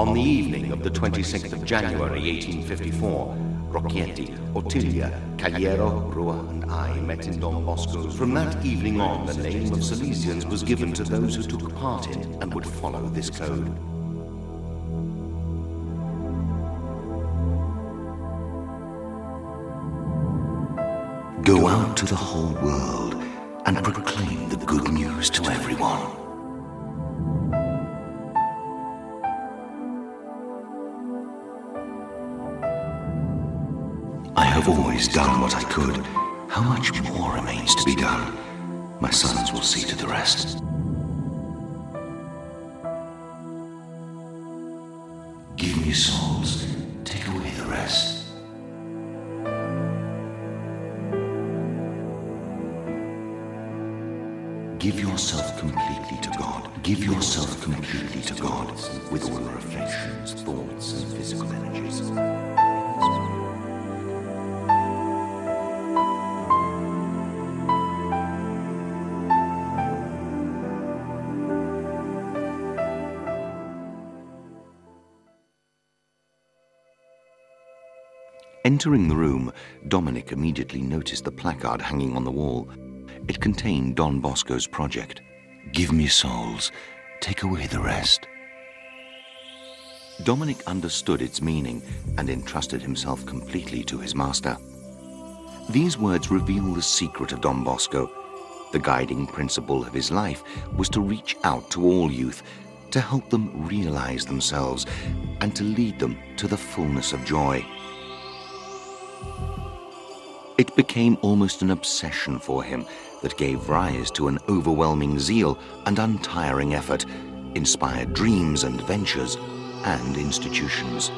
On the evening of the 26th of January 1854, Rocchietti, Ottilia, Cagliero, Rua and I met in Don Bosco's. From that evening on, the name of Salesians was given to those who took part in and would follow this code. Go out to the whole world and proclaim the good news to everyone. I have always done what I could. How much more remains to be done? My sons will see to the rest. Give me souls, take away the rest. Give yourself completely to God. Give yourself completely to God with all your affections, thoughts, and physical energies. Entering the room, Dominic immediately noticed the placard hanging on the wall. It contained Don Bosco's project. Give me souls, take away the rest. Dominic understood its meaning and entrusted himself completely to his master. These words reveal the secret of Don Bosco. The guiding principle of his life was to reach out to all youth, to help them realize themselves, and to lead them to the fullness of joy. It became almost an obsession for him that gave rise to an overwhelming zeal and untiring effort, inspired dreams and ventures and institutions.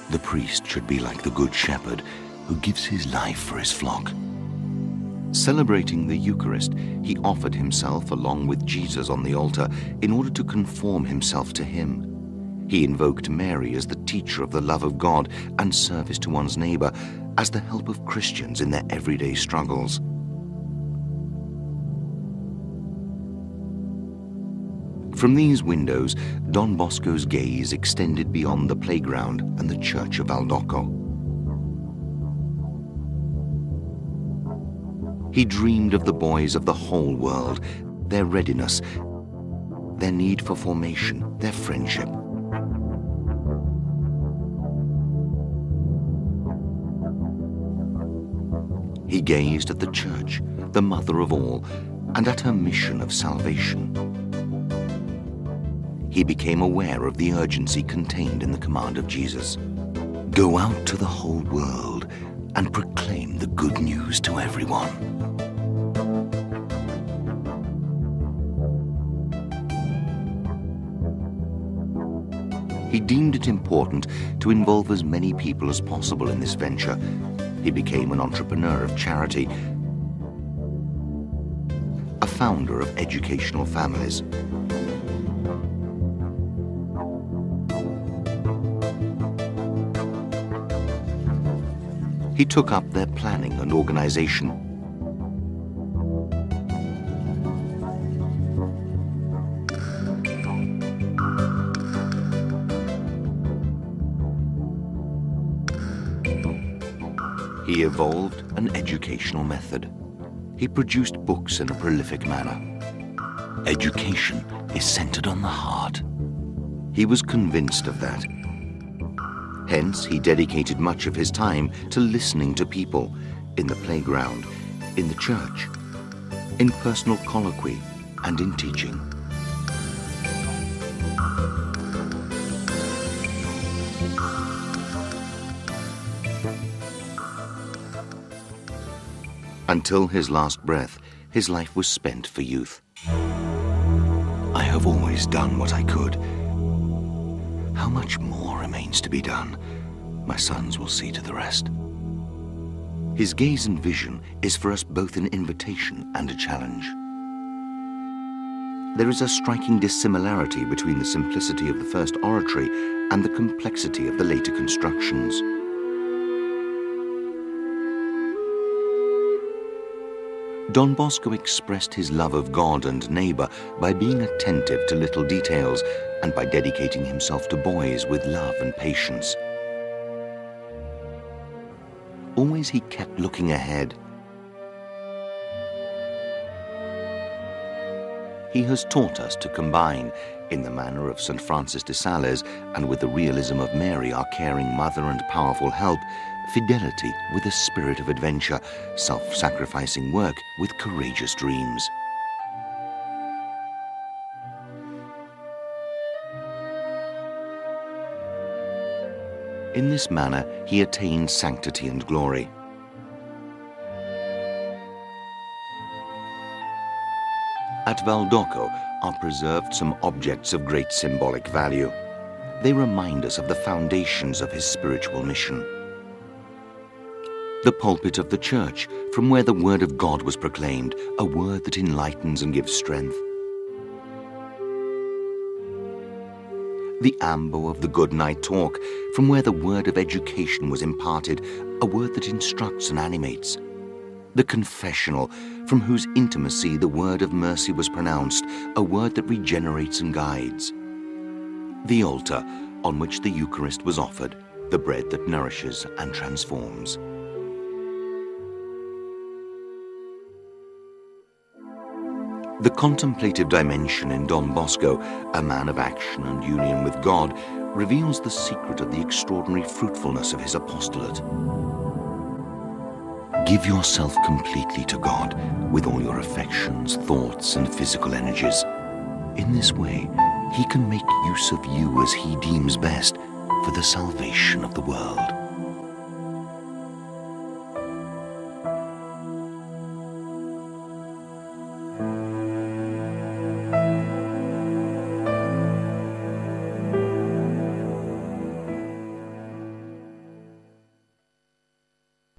The priest should be like the good shepherd who gives his life for his flock. Celebrating the Eucharist, he offered himself along with Jesus on the altar in order to conform himself to him. He invoked Mary as the teacher of the love of God and service to one's neighbor, as the help of Christians in their everyday struggles. From these windows, Don Bosco's gaze extended beyond the playground and the church of Valdocco. He dreamed of the boys of the whole world, their readiness, their need for formation, their friendship. He gazed at the church, the mother of all, and at her mission of salvation. He became aware of the urgency contained in the command of Jesus. Go out to the whole world and proclaim the good news to everyone. He deemed it important to involve as many people as possible in this venture. He became an entrepreneur of charity, a founder of educational families. He took up their planning and organization. He evolved an educational method. He produced books in a prolific manner. Education is centered on the heart. He was convinced of that. Hence, he dedicated much of his time to listening to people, in the playground, in the church, in personal colloquy, and in teaching. Until his last breath, his life was spent for youth. I have always done what I could. How much more remains to be done? My sons will see to the rest. His gaze and vision is for us both an invitation and a challenge. There is a striking dissimilarity between the simplicity of the first oratory and the complexity of the later constructions. Don Bosco expressed his love of God and neighbor by being attentive to little details and by dedicating himself to boys with love and patience. Always he kept looking ahead. He has taught us to combine, in the manner of St. Francis de Sales and with the realism of Mary, our caring mother and powerful help, fidelity with a spirit of adventure, self-sacrificing work with courageous dreams. In this manner, he attained sanctity and glory. At Valdocco are preserved some objects of great symbolic value. They remind us of the foundations of his spiritual mission. The pulpit of the church, from where the word of God was proclaimed, a word that enlightens and gives strength. The ambo of the good night talk, from where the word of education was imparted, a word that instructs and animates. The confessional, from whose intimacy the word of mercy was pronounced, a word that regenerates and guides. The altar, on which the Eucharist was offered, the bread that nourishes and transforms. The contemplative dimension in Don Bosco, a man of action and union with God, reveals the secret of the extraordinary fruitfulness of his apostolate. Give yourself completely to God with all your affections, thoughts, and physical energies. In this way, he can make use of you as he deems best for the salvation of the world.